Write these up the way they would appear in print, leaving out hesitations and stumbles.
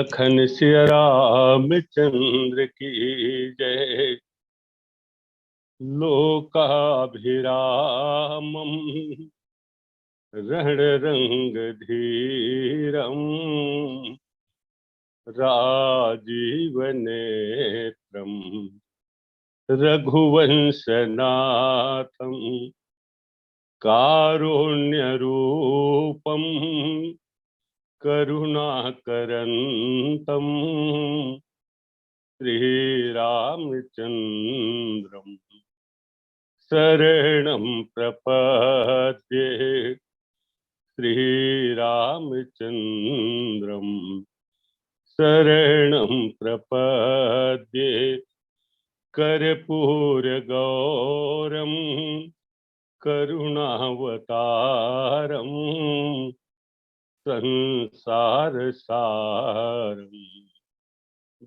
लखन सिया रामचंद्र की जय। लोकाभिरामम रणरंग धीरम राजीव नेत्रम रघुवंशनाथम कारुण्यरूपम करुणाकरंतम श्रीरामचंद्रम शरणं प्रपद्ये। श्रीरामचंद्रम शरणं प्रपद्ये। कर्पूरगौरम करुणावतारम संसारसारम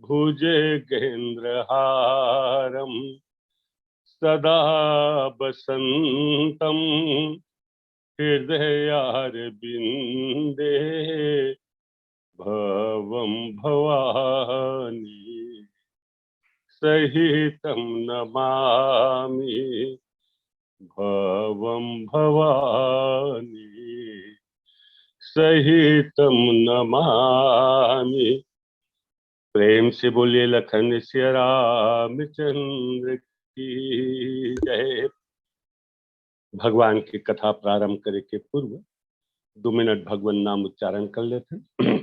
भुजगेन्द्रहारम सदा वसंतम हृदयारविंदे भवं भवानी सहितं नमामि भवं भवानी सहितं नमामि। प्रेम से बोलिए लखन सिया रामचंद्र की जय। भगवान की कथा प्रारंभ करे के पूर्व 2 मिनट भगवान नाम उच्चारण कर लेते हैं।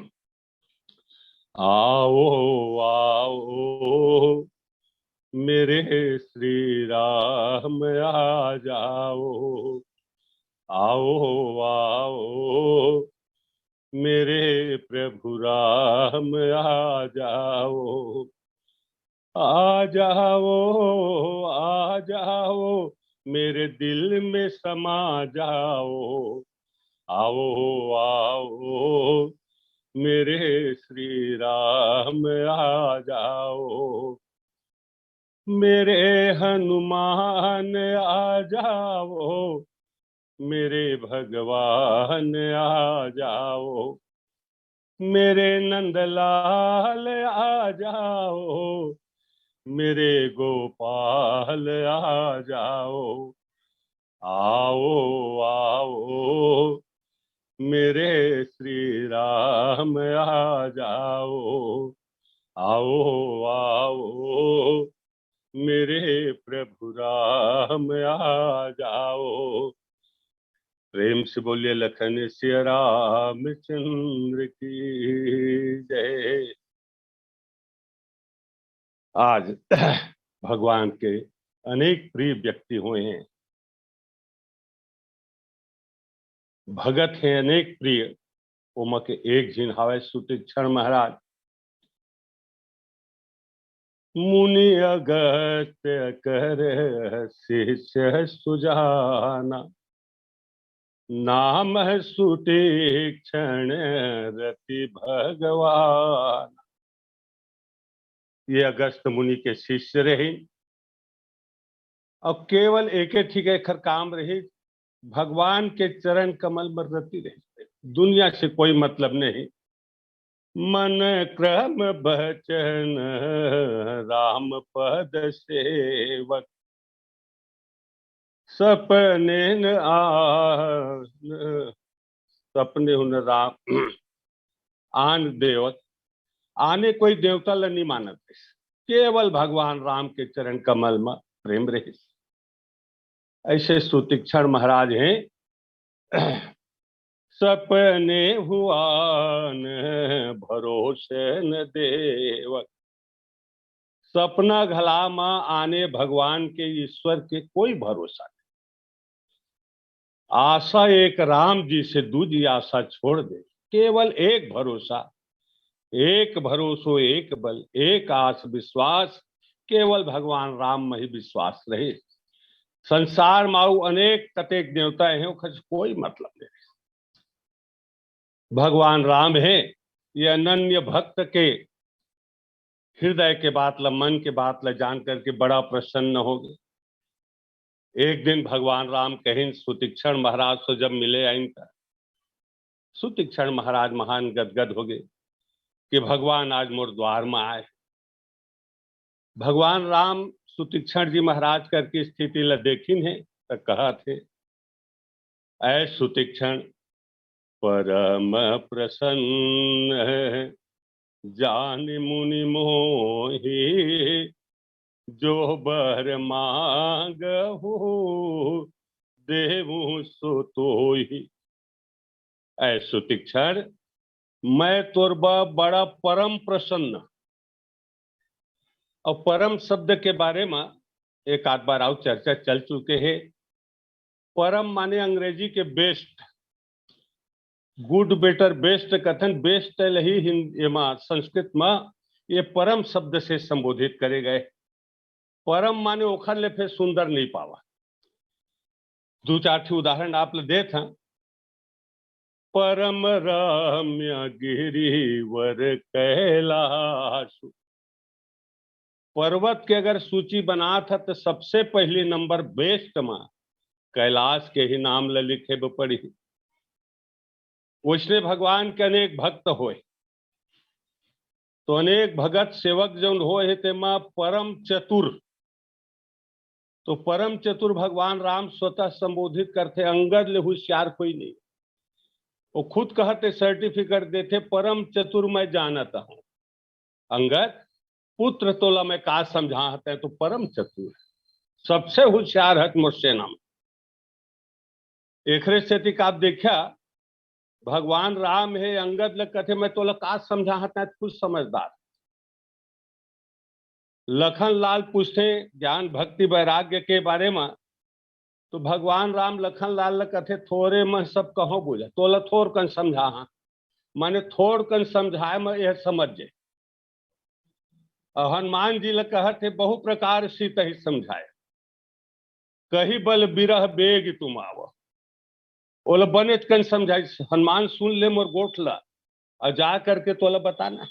आओ आओ मेरे श्री राम आ जाओ। आओ आओ मेरे प्रभु राम आ जाओ। आ जाओ आ जाओ मेरे दिल में समा जाओ। आओ आओ मेरे श्री राम आ जाओ। मेरे हनुमान आ जाओ। मेरे भगवान आ जाओ। मेरे नंदलाल आ जाओ। मेरे गोपाल आ जाओ। आओ आओ मेरे श्री राम आ जाओ। आओ आओ मेरे प्रभु राम आ जाओ। प्रेम से बोलिए लखन सिया रामचंद्र की जय। आज भगवान के अनेक प्रिय व्यक्ति हुए हैं, भगत हैं अनेक प्रिय। उमक एक जिन हावे सुतीक्षण महाराज। मुनि अगस्त्य कर शिष्य सुजाना। नाम है सुतीक्षण रति भगवान। ये अगस्त मुनि के शिष्य रहे और केवल एक ठीक खर काम रही, भगवान के चरण कमल में रति रहे, दुनिया से कोई मतलब नहीं। मन क्रम बचन राम पद सेवक। सपने न सपने हुन राम आन देवत। आने कोई देवता ल नहीं मानत, केवल भगवान राम के चरण कमल में प्रेम रहे। ऐसे सुतीक्षण महाराज हैं। सपने हुआ न भरोसे न देवक। सपना घला में आने भगवान के ईश्वर के कोई भरोसा नहीं। आशा एक राम जी से दूसरी आशा छोड़ दे। केवल एक भरोसा, एक भरोसो एक बल, एक आस विश्वास, केवल भगवान राम में ही विश्वास रहे। संसार माऊ अनेक कतेक देवता हैं, कोई मतलब नहीं। भगवान राम है ये अनन्य भक्त के हृदय के बात ल, मन के बात ल जान करके बड़ा प्रसन्न हो गए। एक दिन भगवान राम कहीं सुतीक्षण महाराज से जब मिले आइन, सुतीक्षण महाराज महान गदगद हो गए कि भगवान आज मोर द्वार में आए। भगवान राम सुतीक्षण जी महाराज करके स्थिति ला देखिन है तो कहा थे, ऐ सुतीक्षण परम प्रसन्न जान मुनि मोहि, जो बर मांगहु देवु सो तोहि। ऐ सुतीक्षण मैं तोर बड़ा परम प्रसन्न। और परम शब्द के बारे में एक आध बार और चर्चा चल चुके हैं। परम माने अंग्रेजी के बेस्ट, गुड बेटर बेस्ट कथन, बेस्ट ही संस्कृत में ये परम शब्द से संबोधित करे गए। परम माने ओखर ले फिर सुंदर नहीं पावा। दो चार उदाहरण आप दे था। परम रम्य गिरिवर कैलाश, पर्वत के अगर सूची बना था तो सबसे पहली नंबर बेस्ट में कैलाश के ही नाम ल लिखे पड़ी। उसने भगवान के अनेक भक्त होए, तो अनेक भगत सेवक जो होए ते में परम चतुर, तो परम चतुर भगवान राम स्वतः संबोधित करते। अंगद ले होशियार कोई नहीं, वो खुद कहते, सर्टिफिकेट देते, परम चतुर मैं जानता हूं। अंगद पुत्र तोला में का समझाते है, तो परम चतुर सबसे होशियार है मोर सेना में। एक स्थिति आप देखा, भगवान राम है अंगद लग कथे मैं तोला का समझाता है, खुद समझदार। लखन लाल पूछते ज्ञान भक्ति वैराग्य के बारे में, तो भगवान राम लखन लाल लग कथे थोड़े में सब कहो बोला, तोला थोड़ कन समझा, माने थोड़ कन समझाए में यह समझ जाए। हनुमान जी ल कहते बहु प्रकार सीत ही समझाए, कही बल बिरह बेग तुम आव। ओला बने कन समझाई, हनुमान सुन ले मोर गोठला और जा करके तोला बताना।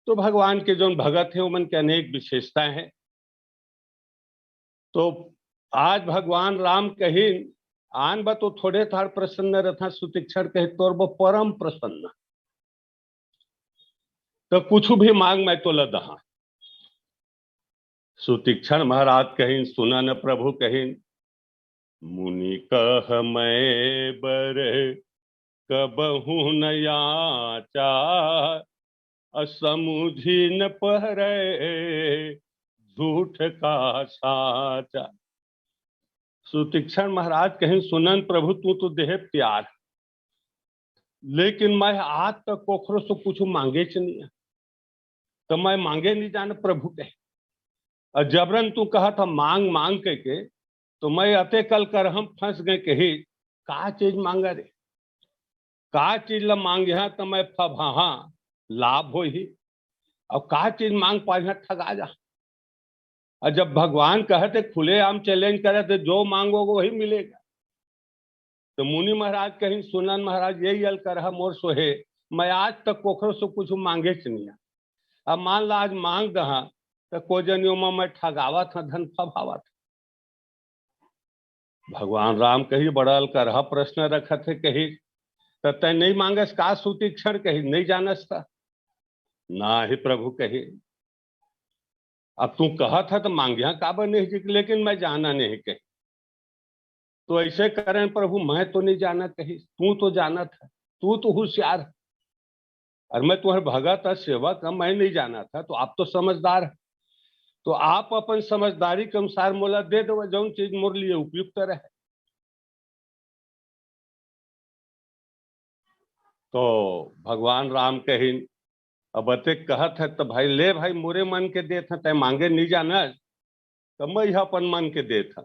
तो भगवान के जो भगत है उमन के अनेक विशेषताएं हैं। तो आज भगवान राम कही आन बा तो थोड़े थार प्रसन्न रथा, सुतीक्षण कहे तोर वो परम प्रसन्न, तो कुछ भी मांग मैं तो लदहा। सुतीक्षण महाराज कहीं सुना न प्रभु कहीं, मुनि कह मैं बर कबहु न याचा, असमुझी न पहरे झूठ का साचा। सुतीक्षण महाराज कहीं सुनन प्रभु तू तो देह प्यार, लेकिन मैं आज तक कोखरो से कुछ मांगे च नहीं, तो मैं मांगे नहीं जान प्रभु कहे। और जबरन तू कहा था मांग मांग के, तो मैं अते कल कर हम फंस गए कही का चीज मांगा रे, का चीज ला मांगे तो मैं फबहा लाभ हो ही, और का चीज मांग पाए ठगा जा। और जब भगवान कहते खुले आम चैलेंज करे तो जो मांगोगे वही मिलेगा। तो मुनि महाराज कहीं सुनन महाराज यही अल कर मोर सोहे, मैं आज तक कोखरो से कुछ मांगे च नहीं। अब मान ला आज मांग दहा तो कोजनियों में मैं ठगावा था, धन फभावा था। भगवान राम कही बड़ल कर प्रश्न रखा थे कही, तो तय नहीं मांगस का सुतीक्षण कही नहीं जानस था ना ही प्रभु कही। अब तू कहा था तो मांगिया काबर नहीं, लेकिन मैं जाना नहीं कही। तो ऐसे करें प्रभु मैं तो नहीं जाना कही, तू तो जाना था, तू तो होशियार, और मैं तुम्हारे भगत सेवक मैं नहीं जाना था। तो आप तो समझदार है, तो आप अपन समझदारी के अनुसार मोला दे दो जो चीज मोर लिए उपयुक्त रहे। तो भगवान राम कही अब अते कहत है तो भाई ले भाई मोरे मन के दे था, तय मांगे नहीं जाना, तो मैं अपन मन के दे था।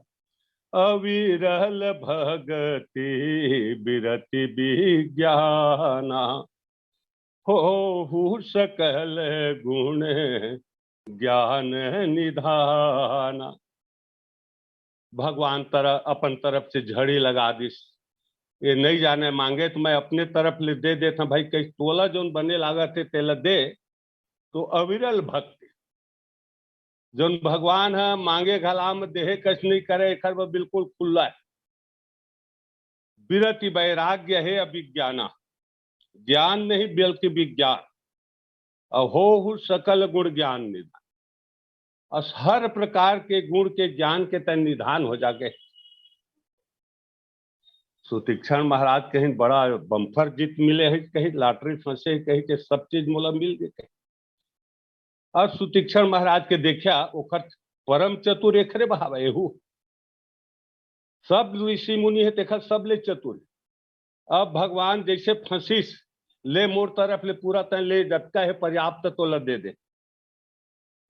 अविरल भगति बिरति विज्ञाना, हो सकल गुण ज्ञान निधाना। भगवान अपन तरफ से झड़ी लगा दी, ये नहीं जाने मांगे तो मैं अपने तरफ ले दे देता भाई, कई तोला जो बने लागत है तेला दे। तो अविरल भक्ति जो भगवान है मांगे घला में देहे कछ नहीं करे, एक बिल्कुल खुला है। विरति वैराग्य है अभिज्ञाना, ज्ञान नहीं बल्कि विज्ञान, अहो सकल गुण ज्ञान निधान। और हर प्रकार के गुण के ज्ञान के तन निधान हो जाके सुतीक्षण महाराज कहीं बड़ा बम्फर जीत मिले है, कहीं लॉटरी फंसे, कहीं के सब चीज मोला मिल गए। और सुतीक्षण महाराज के देखा ओखर परम चतुर एकरे बहावा एहू सब ऋषि मुनि है देखा सब ले चतुर। अब भगवान जैसे फंसीस ले मोर तरफ ले पूरा तन ले जतका है पर्याप्त तो ल दे दे।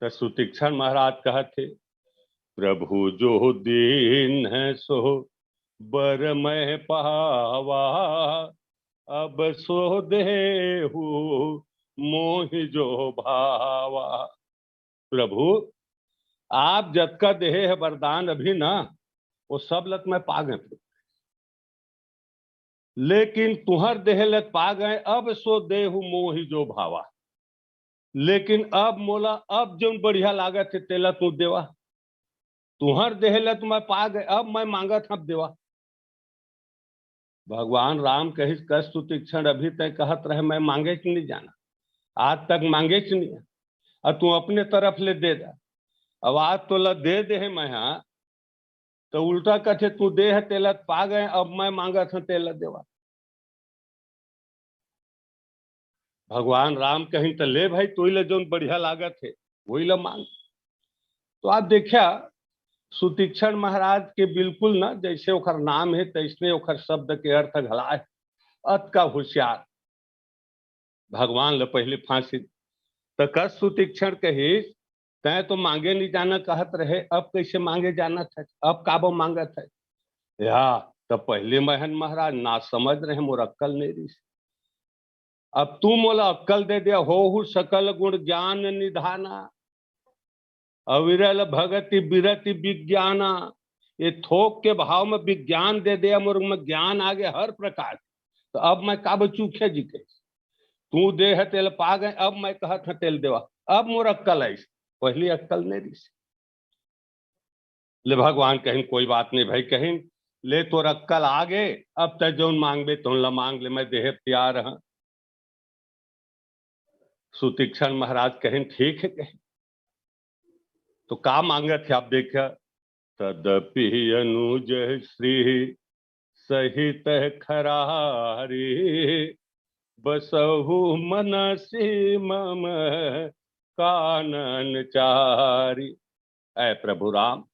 तो सुतीक्षण महाराज कहते प्रभु जो दीन है सो बर मैं पावा, अब सो देहु मोहि जो भावा। प्रभु आप जतका देहे है वरदान अभी ना वो सब लत मैं पा गए, लेकिन तुहर देह लत पा गए, अब सो देहु मोहि जो भावा। लेकिन अब मोला अब जो बढ़िया लागत है तेला तू देवा, तुहर देह लत मैं पा गए, अब मैं मांगत हब देवा। भगवान राम कही कष्ट तीक्षण अभी तक कहत रहे मैं मांगे कि नहीं जाना, आज तक मांगे कि नहीं, और तू अपने तरफ ले दे दा। अब आज तो ला दे दे है मैं, हाँ तो उल्टा कथे तू दे है तेला पा गए, अब मैं मांगा था तेला देवा। भगवान राम कहीं तो ले भाई तू ले जो बढ़िया लागत है वही ला मांग। तो आप देखा सुतीक्षण महाराज के बिल्कुल ना जैसे ओखर नाम है तैसने ओखर शब्द के अर्थ घला है, अत का होशियार। भगवान ले पहले फांसी तो कस सुतीक्षण कही तय तो मांगे नहीं जाना कहत रहे, अब कैसे मांगे जाना था, अब काबो मांगत है या तो पहले महन महाराज ना समझ रहे मोर अक्कल नहीं रही। अब तू मोला अक्कल दे दिया, हो सकल गुण ज्ञान निधाना, अविरल भगति बिरति विज्ञाना। ये थोक के भाव में विज्ञान दे दिया मोर में ज्ञान आ गया हर प्रकार। तो अब मैं काब चूखे जी के तू दे है तेल पा गए, अब मैं कहत है तेल देवा, अब मोर अक्कल है, पहली अक्कल नहीं रही। ले भगवान कहीं कोई बात नहीं भाई, कहीं ले तोर अक्कल आ गए, अब तक जो मांगे तो ला मांग ले, मैं देह तैयार हाँ। सुतीक्षण महाराज कहें ठीक है, कहें तो का मांगे थे आप देखा। तदपि अनुज श्री सहित खरारी, बसहु मनसी मम कानन चारी। ऐ प्रभु राम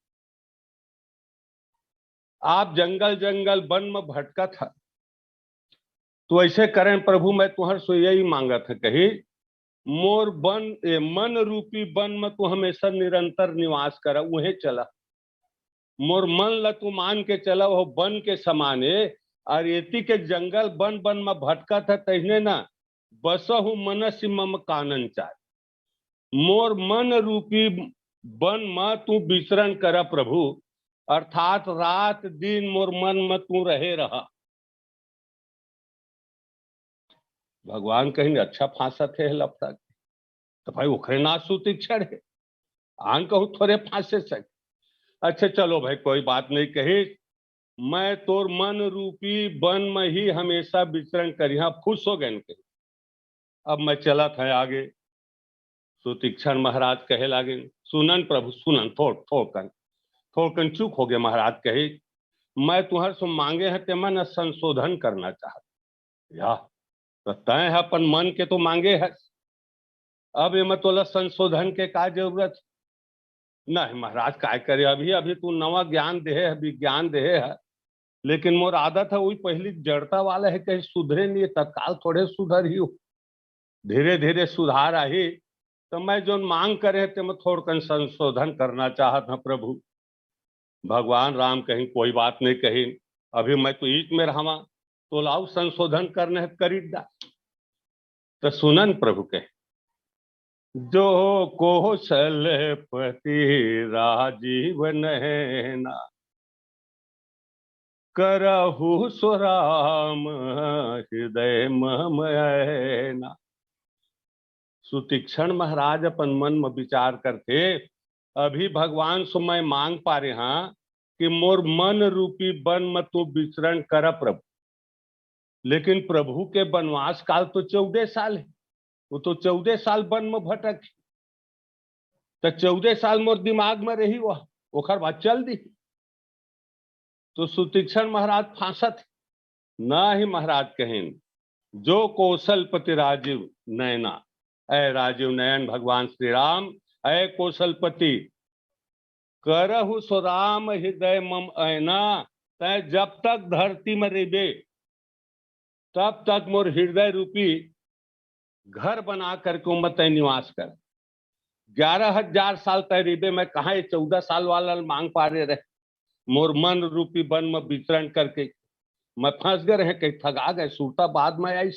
आप जंगल जंगल वन में भटका था, तो ऐसे करें प्रभु मैं तुहर से यही मांगा था, कही मोर बन मन रूपी वन में तू हमेशा निरंतर निवास करा, वही चला मोर मन ल तू मान के चला वो वन के समाने। और एति के जंगल वन वन में भटका था तहने ना बसहु मनसी मम कानन चार, मोर मन रूपी वन में तू विचरण करा प्रभु, अर्थात रात दिन मोर मन में तू रहे रहा। भगवान कहीं अच्छा फांसा थे लपटा, तो भाई उखरे ना सुतीक्षण है, आन कहूँ थोड़े फांसे सके। अच्छा चलो भाई कोई बात नहीं, कही मैं तोर मन रूपी वन में ही हमेशा विचरण करिया, खुश हो गए। अब मैं चला था आगे। सुतीक्षण महाराज कहे लागे सुनन प्रभु सुनन, थोड़कन चूक हो गए। महाराज कहे मैं तुहर से मांगे है ते मन संशोधन करना चाहत या तो तय है अपन मन के तो मांगे है, अब ये मत तोला संशोधन के का जरूरत नहीं। महाराज काय करे अभी अभी तू नवा ज्ञान दे है, विज्ञान दे है, लेकिन मोर आदत है वही पहली जड़ता वाला है, कहीं सुधरे नहीं तत्काल थोड़े सुधर ही हो, धीरे धीरे सुधार आई। तो मैं जो मांग करे थे मैं थोड़कन संशोधन करना चाहत हूँ प्रभु। भगवान राम कहीं कोई बात नहीं, कही अभी मैं तो ईट में रहा तो लाओ संशोधन करने करी दा। तो सुनन प्रभु कहे जो कौशलपति राजीव नैना, करहु सुराम हृदय ममैना। सुतीक्षण महाराज अपन मन में विचार करते अभी भगवान से मैं मांग पा रहे हाँ कि मोर मन रूपी वन में तू विचरण कर प्रभु, लेकिन प्रभु के वनवास काल तो 14 साल है। वो तो 14 साल वन में भटक, तो 14 साल मोर दिमाग में रही वह, ओखर बाद चल दी। तो सुतीक्षण महाराज फांसत ना ही महाराज कहें, जो कौशलपति राजीव नयना, ऐ राजीव नयन भगवान श्री राम, ऐ कौशलपति करहु सुराम हृदय मम ऐना, तय जब तक धरती में रेबे तब तक मोर हृदय रूपी घर बना करके मत निवास कर। 11,000 साल तय रेबे में कहा 14 साल वाला मांग पा रहे, मोर मन रूपी वन में विचरण करके मैं फंस गए रहे, कहीं थगा गए, सूता बाद में आई।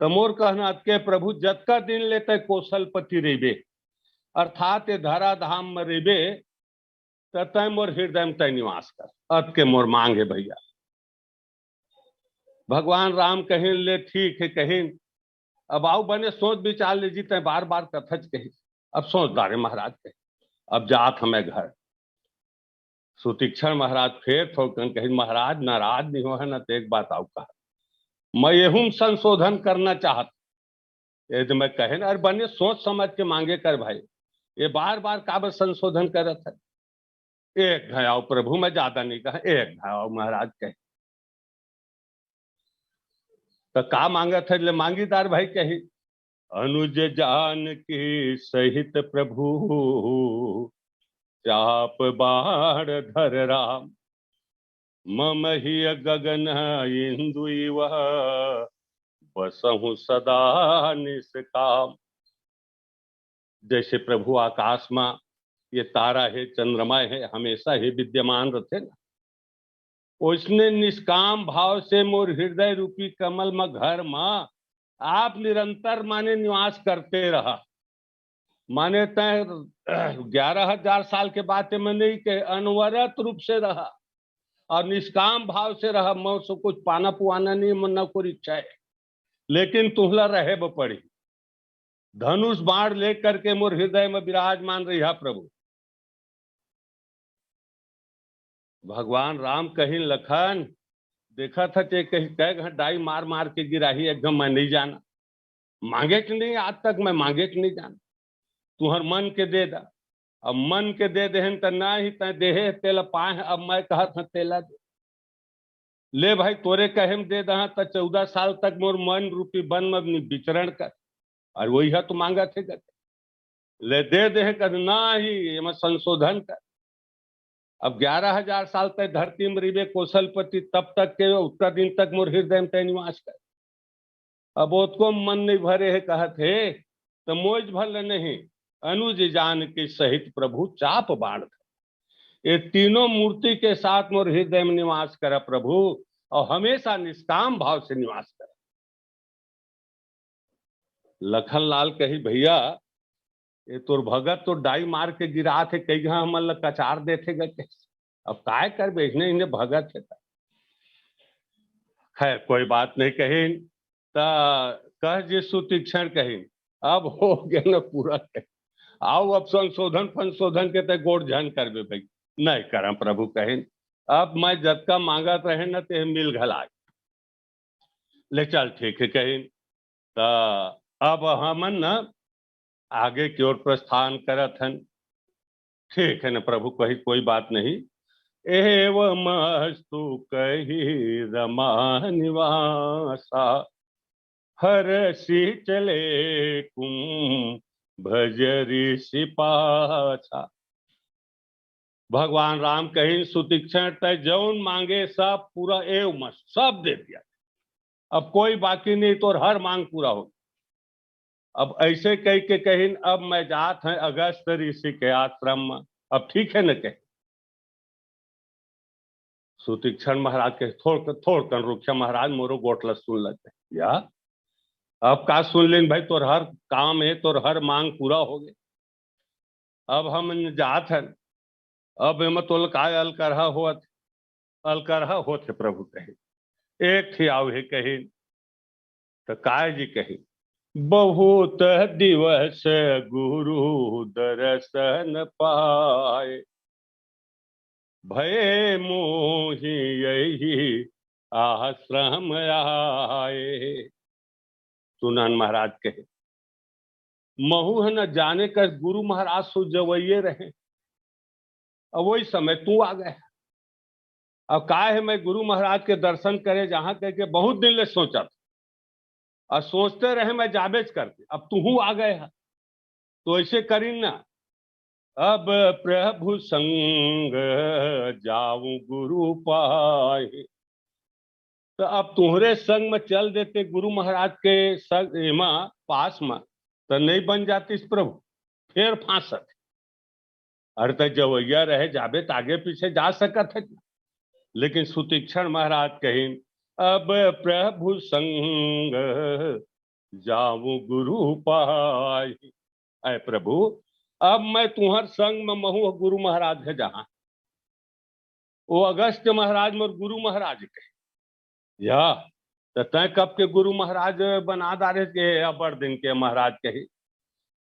तो मोर कहना के प्रभु जतका दिन लेते कौशलपति रेबे, अर्थात धरा धाम में रेबे, तय मोर हृदय में तय निवास कर। अत के मोर मांग है भैया। भगवान राम कहें ले ठीक है, कहें अब आओ बने सोच विचार ले जीते, बार बार कथच कही। अब सोच डारे महाराज कहे, अब जात हमें घर। सुतीक्षण महाराज फिर थोकन कही, महाराज नाराज नहीं हो है ना, तो एक बात आओ कहा, मैं यहूं संशोधन करना चाहता। यदि मैं कहे ना, अरे बने सोच समझ के मांगे कर भाई, ये बार बार काबल संशोधन कर था। एक घाव प्रभु, मैं ज्यादा नहीं कहा, एक घाव महाराज कहे। तो का मांगा था, ले मांगीदार भाई कही, अनुज जान की सहित प्रभु, चाप बाढ़ धर राम, मम ही गगन इंदु वह, बसहु सदा निष्काम। जैसे प्रभु आकाश में ये तारा है, चंद्रमा है, हमेशा ही विद्यमान रहते ना, उसने निष्काम भाव से मोर हृदय रूपी कमल में घर में आप निरंतर माने निवास करते रहा। माने तय 11,000 साल के बाद में नहीं के अनवरत रूप से रहा और निष्काम भाव से रहा। मैं उसको कुछ पाना पुआना नहीं, मन कोई इच्छा है, लेकिन तुहला रहे वो पड़ी। धनुष बाण लेकर के मोर हृदय में विराजमान रहा प्रभु। भगवान राम कहीं लखन देखा था चे कहीं कै डाई मार मार के गिराही, एकदम मैं नहीं जाना, मांगे कि नहीं, आज तक मैं मांगे कि नहीं जाना, तुहर मन के दे दा। अब मन के दे दे तो ना ही तय देहे तेला पाए, अब मैं कहा था तेला दे ले भाई, तोरे कहे में दे दहा तो 14 साल तक मोर मन रूपी वन में विचरण कर, और वही है तो मांगा थे कहते ले दे दे कर, ना ही मैं संशोधन कर। अब 11,000 साल तक धरती में रिबे कौशलपति, तब तक के उतना दिन तक मोर हृदय में तय निवास कर। अब उसको मन नहीं भरे है कहते तो मोज भल नहीं, अनुज जान के सहित प्रभु चाप बाण। ये तीनों मूर्ति के साथ मोर हृदय में निवास कर प्रभु, और हमेशा निष्काम भाव से निवास कर। लखनलाल कही, भैया ये तोर भगत तो डाई मार के गिरा थे, कई हम कचार देते गए, अब काय कर बेचने इन्हें भगत है। खैर कोई बात नहीं कही, कह जी सुतीक्षण कही, अब हो गया ना पूरा कही, आओ अब संशोधन फंशोधन के ते गोड़ झन करबे भाई, नहीं करम प्रभु कहे, अब मैं जब का मांगत रहे न ते मिल घला ले, चल ठीक है कही। अब हमन न आगे की ओर प्रस्थान करत हन। ठीक है न प्रभु कही, कोई बात नहीं। एवमस्तु कही रमा निवासा, हर्षि चले कुम भज ऋषि पाछा। भगवान राम कहीं सुतीक्षण तय जौन मांगे सब पूरा एवं मस्त सब दे दिया, अब कोई बाकी नहीं, तो हर मांग पूरा हो। अब ऐसे कह के कहीं अब मैं जात है अगस्त ऋषि के आश्रम में, अब ठीक है न कहे। सुतीक्षण महाराज के थोड़ कर रुखिया, महाराज मोरो गोटला सुन लगे या, अब का सुन लेन भाई, तोर हर काम है, तोर हर मांग पूरा हो गए, अब हम जात है। अब एम तोल काय अलकरहा होत है प्रभु कही, एक थी आव है कही, तो काय जी कही, बहुत दिवस गुरु दर्शन पाए, भय मोहि यही आश्रम आए। सुनन महाराज कहे, महू है न जाने कर गुरु महाराज सुजवैये रहे। अब वही समय तू आ गया। अब का है मैं गुरु महाराज के दर्शन करे जहां कह के बहुत दिन ले सोचा था, और सोचते रहे मैं जाबेज करके, अब तू आ गए है तो ऐसे करी ना। अब प्रभु संग जाऊं गुरु पाए। तो अब तुम्हारे संग में चल देते गुरु महाराज के संग एमा पास में, तो नहीं बन जाती इस प्रभु फिर फांसत। अरे तो जवैया रहे जाबे तो आगे पीछे जा सकत है, लेकिन सुतीक्षण महाराज कहीं अब प्रभु संग जाऊं गुरु पाई। अय प्रभु, अब मैं तुम्हार संग में महू गुरु महाराज है जहां, वो अगस्त महाराज मोर गुरु महाराज के या तो तय कब के गुरु महाराज बना डाले के अबर दिन के महाराज कही।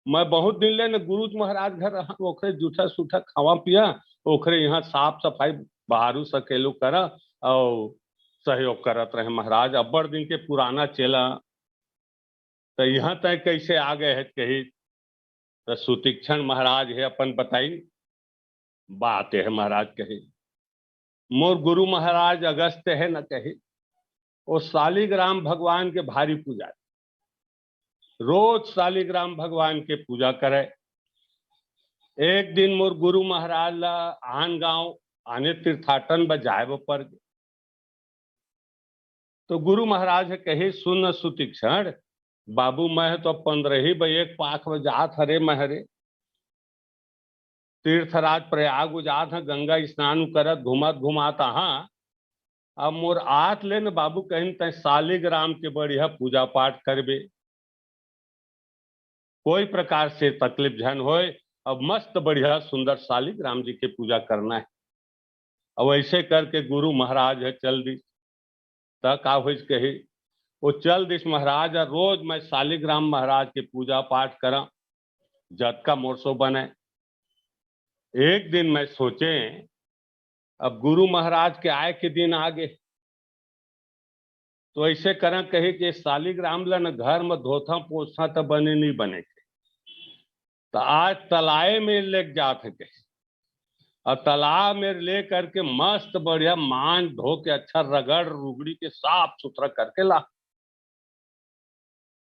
मैं बहुत दिन ले न गुरु महाराज घर रहा, ओखरे जूठा सूठा खावा पिया, ओखरे यहाँ साफ सफाई बाहरू सकेलू करा और सहयोग करत रहे महाराज। अब्बड़ दिन के पुराना चेला, तो यहाँ तक कैसे आ गए है कही। तो सुतीक्षण महाराज है अपन बताई बात है महाराज कही। मोर गुरु महाराज अगस्त है न कही, वो शालिग्राम भगवान के भारी पूजा, रोज शालिग्राम भगवान के पूजा करे। एक दिन मोर गुरु महाराज ला आन गांव आने तीर्थाटन बजाए पर, तो गुरु महाराज कहे सुन सुतीक्षण बाबू, मैं तो 15 एक पाख में जात हरे महरे तीर्थराज प्रयाग जात है, गंगा स्नान करत घुमत घुमात हाँ। अब मोर आत ले न बाबू कहीं तय शालिग्राम के बढ़िया पूजा पाठ करबे, कोई प्रकार से तकलीफ झन होए। अब मस्त बढ़िया सुंदर शालिग्राम जी के पूजा करना है। अब ऐसे करके गुरु महाराज है चल दी तक कही, वो चल दिस महाराज रोज मैं शालिग्राम महाराज के पूजा पाठ करा, जत का मोरसो बने। एक दिन मैं सोचे अब गुरु महाराज के आए के दिन आगे, तो ऐसे करा कहे कि शालिग्राम ला न घर में धोथा पोछा तो बने नहीं बने, तो आज तलाए में ले जात है कहे, और तालाब में ले करके मस्त बढ़िया मान धो के अच्छा रगड़ रुगड़ी के साफ सुथरा करके ला।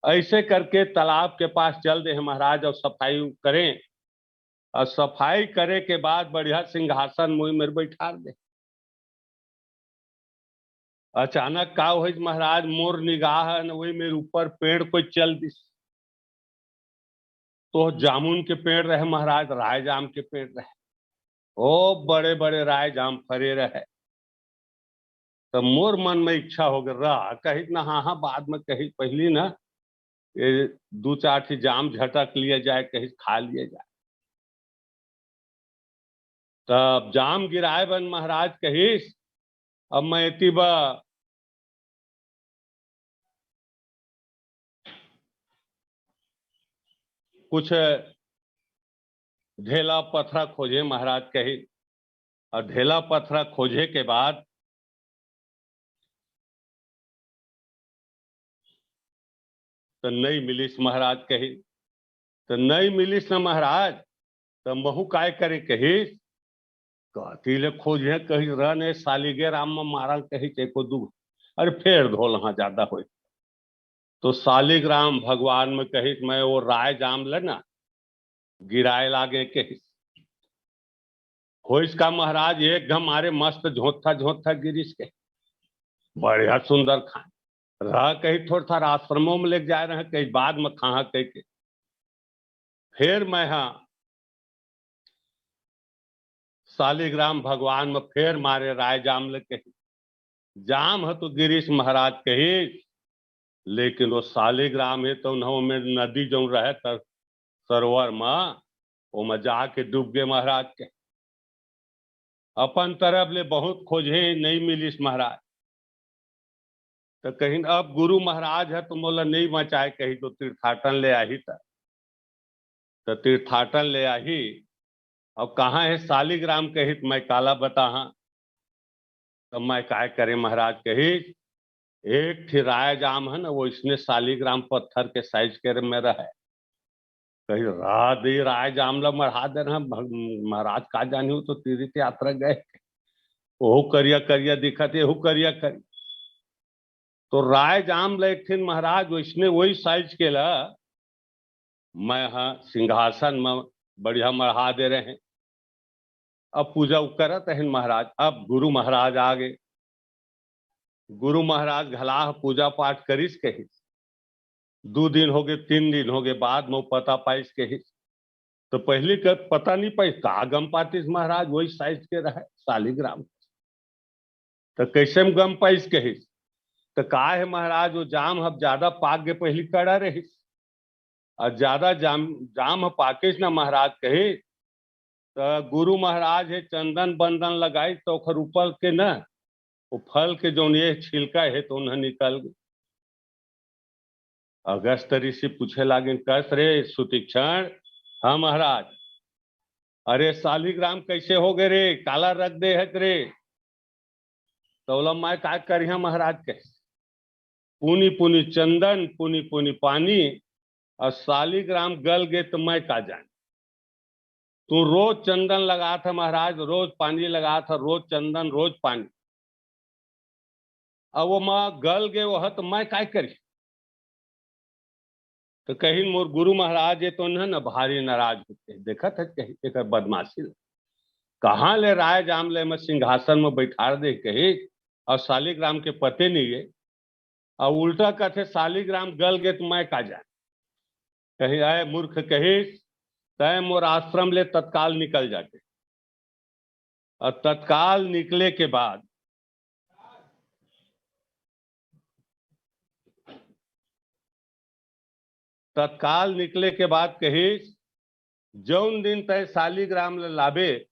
ऐसे करके तालाब के पास चल दे महाराज और सफाई करें, और सफाई करे के बाद बढ़िया सिंहासन मुँह में बैठा दे। अचानक का हो महाराज, मोर निगाह वही मेरे ऊपर पेड़ कोई चल दिस, तो जामुन के पेड़ रहे महाराज, राय जाम के पेड़ रहे, ओ बड़े बड़े राय जाम फरे रहे। तो मोर मन में इच्छा हो गया कही ना, हाँ हाँ बाद में कही पहली ना ये 2-4 जाम झटक लिया जाए, कहीं खा लिया जाए। तब जाम गिराए बन महाराज कहीस, अब मैं इतनी बा कुछ ढेला पत्थरा खोजे महाराज कही, और ढेला पत्थरा खोजे के बाद तो नहीं मिलिस महाराज कही। तो नहीं मिलिस न महाराज, तो महू काय करे कही, कहती ले खोजे कही रने सालिगे राम में मारा कही को दू, अरे फेर धोल हाँ ज्यादा हो। तो शालिग्राम भगवान में कही मैं वो राय जाम लेना गिराए लागे कही, हो इसका महाराज एकदम मारे मस्त झोंथा झोंथा गिरीश के बढ़िया सुंदर खाए रह कहीं थोड़ा था आश्रमों में लेके जा रहे हैं, कहीं बाद में खा कह के फिर मैं हाँ शालिग्राम भगवान में फिर मारे राय जाम ले कही, जाम है तो गिरीश महाराज कही, लेकिन वो शालिग्राम है तो उन्हों में नदी जो रहे सरोवर में वो में जाके डूब गए महाराज के। अपन तरफ ले बहुत खोजे नहीं मिलिस महाराज, तो कहीं अब गुरु महाराज है तो मोला नहीं बचाए कही, तो तीर्थाटन ले आई था, तो तीर्थाटन ले आई। अब कहाँ है शालिग्राम कही, मैं काला बता हाँ। तो मैं काय करे महाराज कही, एक थी राय जाम है ना, वो इसने सालीग्राम पत्थर के साइज के में रहे। कही रात ही राय जाम ला मढ़ा दे रहा महाराज, का जानी हो तो तीर्थ यात्रा गए, ओहू करिया करिया दिखत, एहू करिया करिया। तो राय जाम ले एक थी महाराज, इसने वही साइज के ला मैं हाँ सिंहासन में बढ़िया मढ़ा दे रहे हैं। अब पूजा करत है महाराज। अब गुरु महाराज आ गए। गुरु महाराज घलाह पूजा पाठ करिस कही। 2 दिन हो गए, 3 दिन हो गए, बाद में पता पाइस कही। तो पहले का पता नहीं पाई, का गम पातिस महाराज वही साइज के रहे सालीग्राम। तो कैसे में गम पाइस कही। तो का है महाराज, वो जाम अब ज्यादा पाक गए, पहली कड़ा रही और ज्यादा जाम जाम पाकिस ना महाराज कही। तो गुरु महाराज है चंदन बंदन लगाई, तो ओखर ऊपर के ना वो फल के जो ये छिलका है तो उन्हें निकल गए। अगस्त ऋषि पूछे लागिन, कस रे सुतीक्षण। हाँ महाराज। अरे सालीग्राम कैसे हो गए रे, काला रख दे है रे। तो मैं का करिया महाराज कैसे, पुनी पुनी चंदन पुनी पुनी पानी और सालीग्राम गल गए तो मैं का जाने। तू रोज चंदन लगा था महाराज, रोज पानी लगा था, रोज चंदन रोज पानी, अब वो माँ गल गए वो है तो मैं काय करी। तो कहीं मोर गुरु महाराज ये तो न भारी नाराज होते, देखा था कहीं एक बदमाशी कहाँ ले राय जाम ले मैं सिंहासन में बैठा दे कही, और सालीग्राम के पते नहीं है, और उल्टा कहते सालीग्राम गल गए तो मैं का जाए। कहीं आए मूर्ख कही, तय मोर आश्रम ले तत्काल निकल जाके। और तत्काल निकले के बाद कही, जौन दिन तय सालीग्राम लाबे,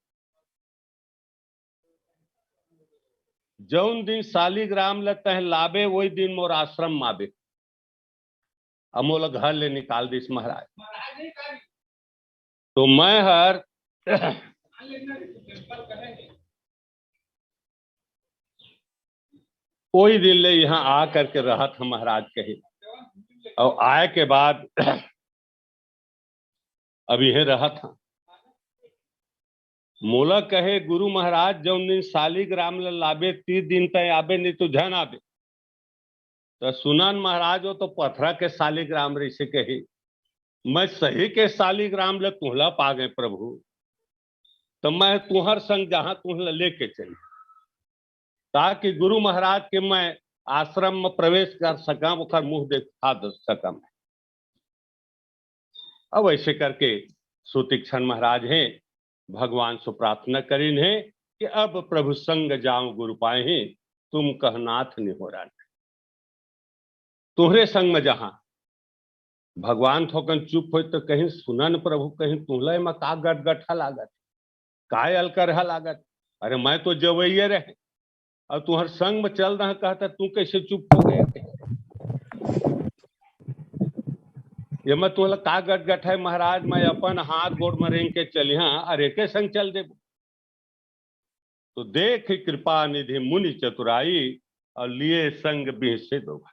जौन दिन सालीग्राम तह लाबे वही दिन मोर आश्रम माबे। अमोल घर ले निकाल दिस महाराज। तो मैं हर कोई दिन ले यहाँ आ करके रहा था महाराज कही, और आए के बाद अब यह रहा था। मोला कहे गुरु महाराज, जौन दिन सालीग्राम लाबे 30 दिन तय आबे, नहीं तो झन आबे। तो सुनन महाराज हो तो पथरा के सालीग्राम रे से कही, मैं सही के सालीग्राम ले तुहला पा गए प्रभु। तो मैं तुहर संग जहां तुहला लेके चली, ताकि गुरु महाराज के मैं आश्रम में प्रवेश कर सका, उखर मुंह देखा सका। अब ऐसे करके सुतीक्षण महाराज हैं भगवान से प्रार्थना करीन है कि अब प्रभु संग जाऊं गुरु पाए, तुम कहनाथ निहोरा। तुहरे संग में जहां भगवान थोकन चुप हो तो कहीं सुनन प्रभु, कहीं तुहले में का गटगठा लागत, काय अलकरहा लागत। अरे मैं तो जवैये रहे और तुहर संग में चल रहा, कहता तू कैसे चुप हो गए। ये मैं तुहला का गटगट है महाराज, मैं अपन हाथ गोड़ में रेंग के चलिया, अरे के संग चल दे। तो देख कृपा निधि मुनि चतुराई, और लिए संग बिहसे 2 भाई।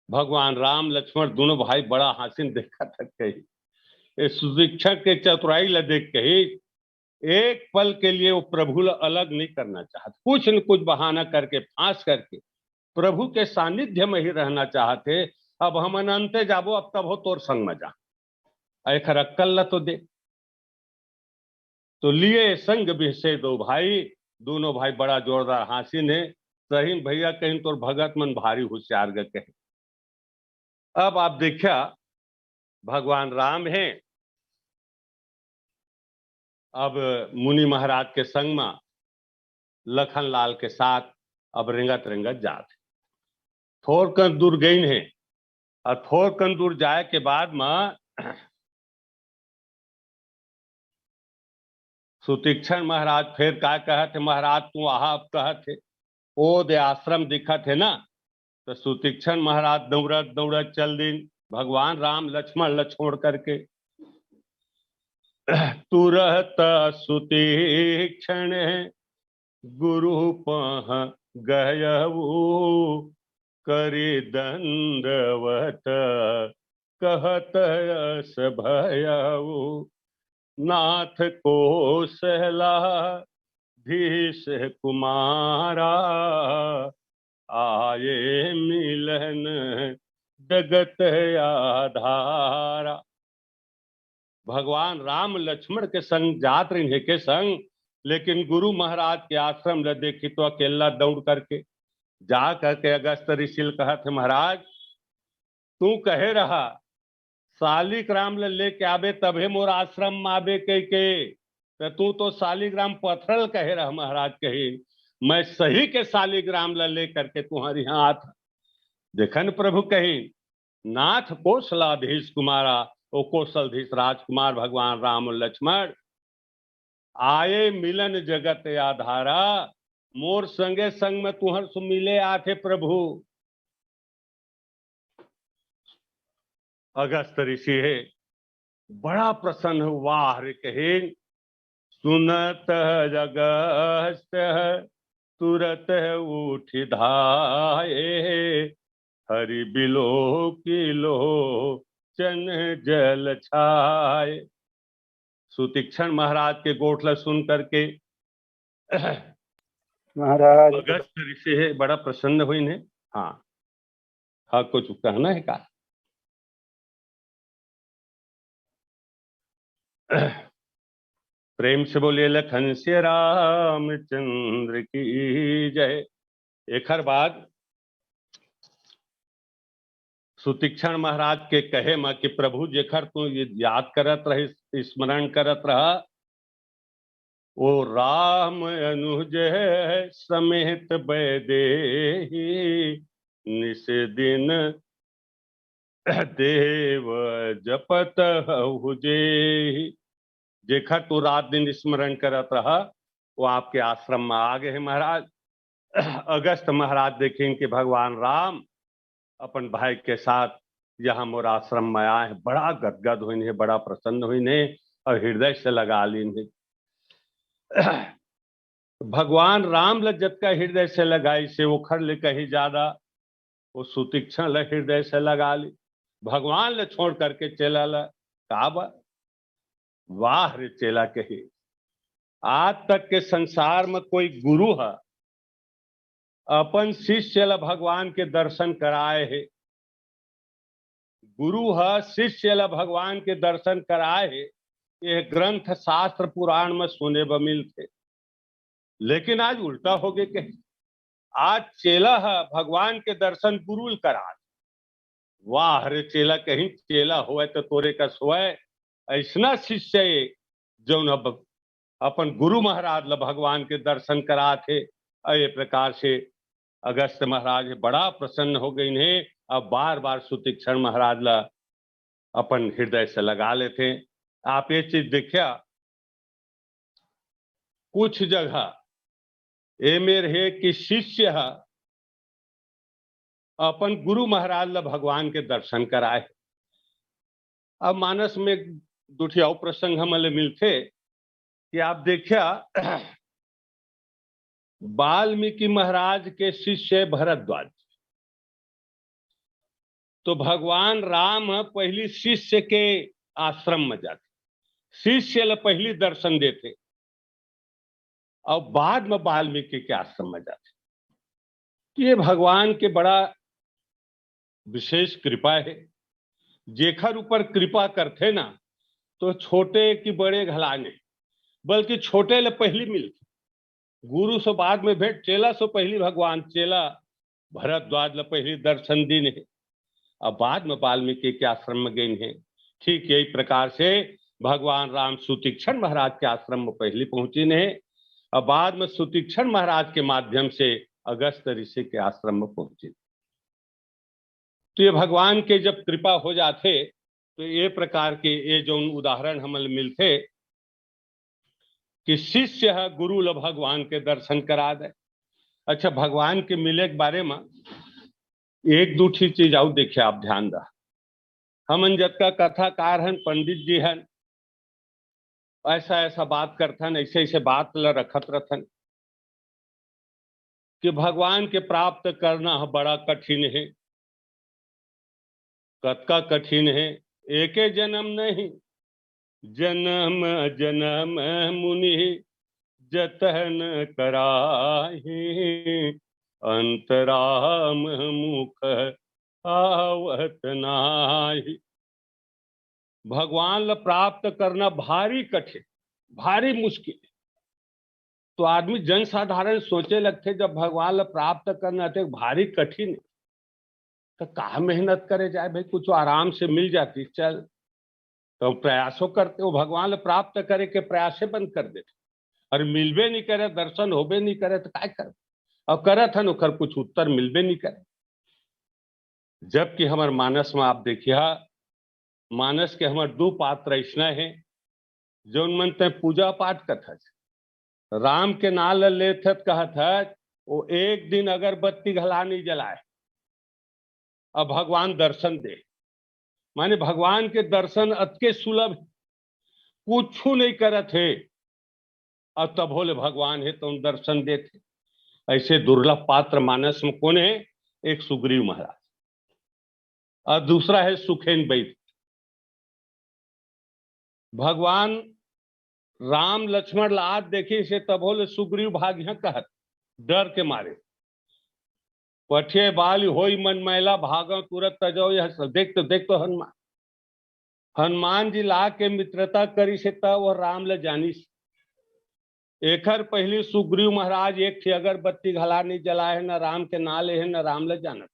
भगवान राम लक्ष्मण दोनों भाई बड़ा हासिन देखा था कही, सुशिक्षक के चतुराई ल देख कही, एक पल के लिए वो प्रभु अलग नहीं करना चाहते, कुछ न कुछ बहाना करके फांस करके प्रभु के सानिध्य में ही रहना चाहते। अब हम अनंते जाबो, अब तब हो तोर संग में जा, एक रक्कल तो दे। तो लिए संग बिहसे 2 भाई, दोनों भाई बड़ा जोरदार हासिन है। सही भैया कहीं तोर भगत मन भारी होशियार ग कहे। अब आप देखा भगवान राम हैं अब मुनि महाराज के संग में लखन लाल के साथ अब रेंगत रेंगत जाते। थोड़ कन दूर गई है, और थोड़ कन दूर जाए के बाद में सुतीक्षण महाराज फिर क्या कहते, महाराज तू आहा अब कहते ओ दे आश्रम दिखत है ना। तो सुतीक्षण महाराज दौड़त दौड़त चल दिन भगवान राम लक्ष्मण ल छोड़ करके। तुरत सुतीक्षण गुरु पह गयऊ करि दंडवत कहत यस भयऊ नाथ कौशला धीश कुमारा आये मिलन जगत आधारा। भगवान राम लक्ष्मण के संग जात रहे के संग, लेकिन गुरु महाराज के आश्रम ल देखी तो अकेला दौड़ करके जा करके अगस्त ऋषि कहा थे, महाराज तू कहे रहा शालिग्राम लेके आबे तभे मोर आश्रम में आबे के तू तो शालिग्राम पथरल कहे रहा। महाराज कही मैं सही के शालिग्राम ले करके तुम्हारे यहाँ आता। देखन प्रभु कही नाथ कौशलाधीश कुमारा, ओ कौशलधीश राजकुमार भगवान राम और लक्ष्मण आए मिलन जगत आधारा, मोर संगे संग में तुहर सु मिले आथे प्रभु। अगस्त ऋषि है बड़ा प्रसन्न हुआ, हरे कहे सुनत अगस्त तुरत उठ धाये, हरि बिलो किलो चन जल छाए। सुतीक्षण महाराज के गोठला सुन करके महाराज अगस्त ऋषि है बड़ा प्रसन्न हुई ने। हाँ हाँ, कुछ कहना है का? प्रेम से बोलिए लखन से रामचंद्र की जय। एक हर बाद सुतीक्षण महाराज के कहे म कि प्रभु जेखर तू याद करत रहे, स्मरण करत रहा, वो राम अनुज समेत बैदेही निस दिन देव जपत हुजे। जेखर तू रात दिन स्मरण करत रहा वो आपके आश्रम में आ गए हैं महाराज। अगस्त महाराज देखें कि भगवान राम अपन भाई के साथ यहाँ मोर आश्रम में आए हैं, बड़ा गदगद हुई है, बड़ा प्रसन्न हुई ने और हृदय से लगा ली। भगवान राम लज्जत का हृदय से लगाई से वो खर ले कहीं ज्यादा वो सुतीक्षण ल हृदय से लगा ली। भगवान ले छोड़ करके चला ला काबा। वाह रे चेला कही, आज तक के संसार में कोई गुरु है अपन शिष्य ल भगवान के दर्शन कराए है, गुरु है शिष्य ल भगवान के दर्शन कराए है, ये ग्रंथ शास्त्र पुराण में सुने ब मिलते। लेकिन आज उल्टा हो गए कहीं, आज चेला है भगवान के दर्शन गुरु करा। वाह रे चेला कहीं, चेला होए तो तोरे का सोए ऐसा शिष्य जो अपन गुरु महाराज ल भगवान के दर्शन करा थे। ये प्रकार से अगस्त महाराज बड़ा प्रसन्न हो गई ने। अब बार बार सुतीक्षण महाराज ला अपन हृदय से लगा लेते। आप ये चीज देखिया कुछ जगह ये मेरे है कि शिष्य अपन गुरु महाराज ला भगवान के दर्शन कराए। अब मानस में दूठिया प्रसंग हमले मिलते कि आप देखिया वाल्मीकि महाराज के शिष्य भरद्वाज, तो भगवान राम पहली शिष्य के आश्रम में जाते, शिष्य ल पहली दर्शन देते और बाद में वाल्मीकि के आश्रम में जाते। ये भगवान के बड़ा विशेष कृपा है। जेखर ऊपर कृपा करते ना तो छोटे की बड़े घलाने, बल्कि छोटे ले पहली मिलते, गुरु से बाद में भेंट, चेला से पहली भगवान चेला भरद्वाज ल पहली दर्शन दिन है और बाद में वाल्मीकि के आश्रम में गए हैं। ठीक यही प्रकार से भगवान राम सुतीक्षण महाराज के आश्रम में पहली पहुंची ने और बाद में सुतीक्षण महाराज के माध्यम से अगस्त ऋषि के आश्रम में पहुंचे। तो ये भगवान के जब कृपा हो जाते तो ये प्रकार के ये जो उदाहरण हमें मिलते कि शिष्य है गुरु ल भगवान के दर्शन करा दे। अच्छा, भगवान के मिले के बारे में एक दूठी चीज आओ देखिए, आप ध्यान दा। हमन जत का कथाकार हन, पंडित जी हन, ऐसा ऐसा बात करथन, ऐसे ऐसे बात ल रखत रहथन। कि भगवान के प्राप्त करना बड़ा कठिन है, कतका कठिन है। एक जन्म नहीं, जन्म जन्म मुनि जतन कराहि, अंतराम मुख आवत नाही। भगवान ल प्राप्त करना भारी कठिन, भारी मुश्किल। तो आदमी जन साधारण सोचे लगते जब भगवान ल प्राप्त करना तो भारी कठिन है, तो कहा मेहनत करे जाए भाई, कुछ आराम से मिल जाती चल। तो प्रयासों करते हो, भगवान ल प्राप्त करे के प्रयासे बंद कर देते, और मिलबे नहीं करे, दर्शन होबे नहीं करे तो क्या कर। और करत हन ओकर कुछ उत्तर मिलबे नहीं करे। जबकि हमार मानस में आप देखिए, मानस के हमार दो पात्र ऐसा है जो मनते पूजा पाठ कथा राम के नाल लेथत कहत है, वो एक दिन अगरबत्ती घला नहीं जलाए अब भगवान दर्शन दे। माने भगवान के दर्शन अतके सुलभ, कुछ नहीं करत है और तब बोले भगवान है तो दर्शन देते। ऐसे दुर्लभ पात्र मानस में कौन है? एक सुग्रीव महाराज और दूसरा है सुखेन वैद्य। भगवान राम लक्ष्मण लाद देखी से तब बोले सुग्रीव भाग्य कहत, डर के मारे पठे बाल होई मन मैला भागो तुरंत तजो। यह देख तो हनुमान, हनुमान जी ला के मित्रता करी से तब वह राम ल जानी। एकर पहली सुग्रीव महाराज एक थी अगरबत्ती घला नहीं जलाए है, न राम के नाले है न राम ल जानत।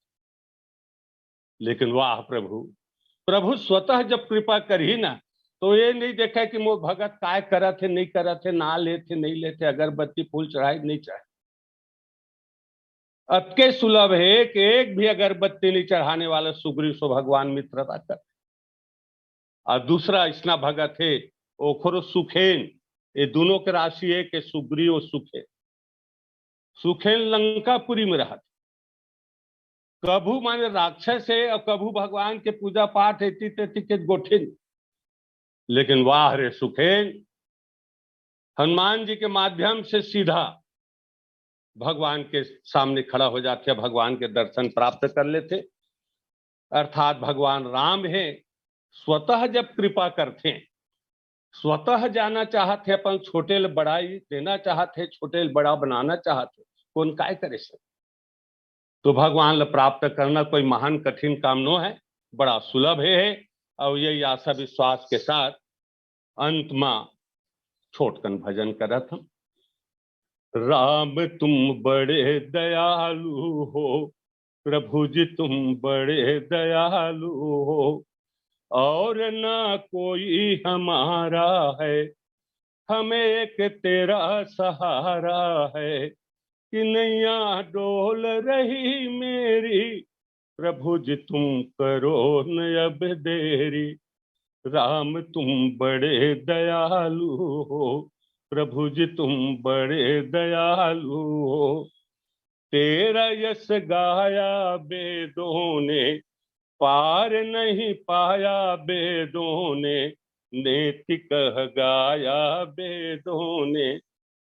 लेकिन वाह प्रभु, प्रभु स्वतः जब कृपा करी ना तो ये नहीं देखा कि मोर भगत काय करत है नहीं करत है, ना लेते नहीं लेते, अगरबत्ती फूल चढ़ाए नहीं चढ़ाए। अतके सुलभ है कि एक भी अगरबत्ती नहीं चढ़ाने वाला सुग्रीव से भगवान मित्रता कर। और दूसरा इसना भगत है ओखरो सुखेन। ये दोनों के राशि है कि सुग्रीव और सुखेन। सुखेन लंकापुरी में रहा, कभू माने राक्षस है और कभू भगवान के पूजा पाठ एती तेती के गोठिन। लेकिन वाह रे सुखेन, हनुमान जी के माध्यम से सीधा भगवान के सामने खड़ा हो जाते, भगवान के दर्शन प्राप्त कर लेते। अर्थात भगवान राम है स्वतः जब कृपा करते, स्वतः जाना चाहते, अपन छोटे ले बड़ाई देना चाहते, छोटे ले बड़ा बनाना चाहते, कौन काय करे से। तो भगवान ल प्राप्त करना कोई महान कठिन काम नो है, बड़ा सुलभ है। और यही आशा विश्वास के साथ अंत में छोटकन भजन करत हम। राम तुम बड़े दयालु हो, प्रभु जी तुम बड़े दयालु हो, और ना कोई हमारा है, हमें एक तेरा सहारा है। कि नैया डोल रही मेरी, प्रभु जी तुम करो न अब देरी। राम तुम बड़े दयालु हो, प्रभु जी तुम बड़े दयालु हो। तेरा यश गाया वेदों ने, पार नहीं पाया वेदों ने, नेति कह गाया वेदों ने,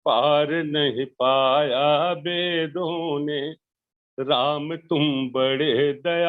पार नहीं पाया वेदों ने। राम तुम बड़े दया